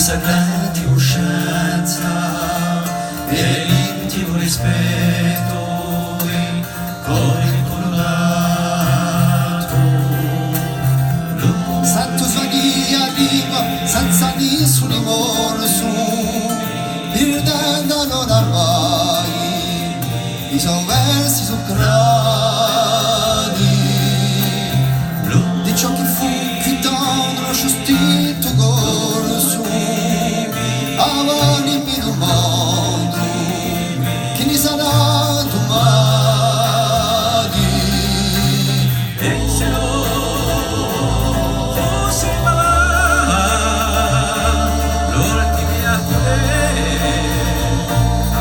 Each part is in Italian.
sagrati uscenza e l'intimo rispetto in cuore colorato. Santo Svaghi arriva senza nessun rimorso, perdendo non ormai i suoi versi su crani di ciò che fu più dono lo giustito corso avanti in un mondo che ne sarà domani. E se non fosse mamma, l'ora che mi ha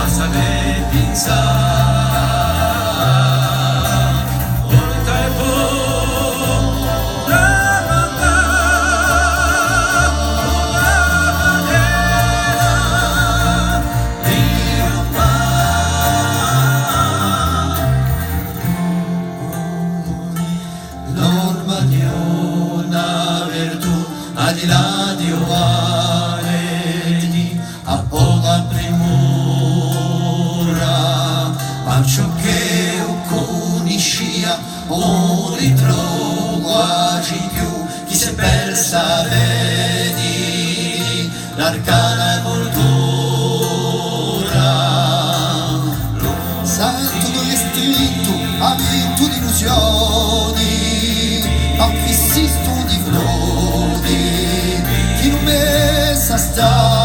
a saber pensare. Al di là di uguali, a poca premura, ma ciò che conoscia o ritrovaci più, chi si è persa vedi l'arcana voltura. Sento dell'istinto, ha vinto di illusioni, ha visto di flori, chi non messa sta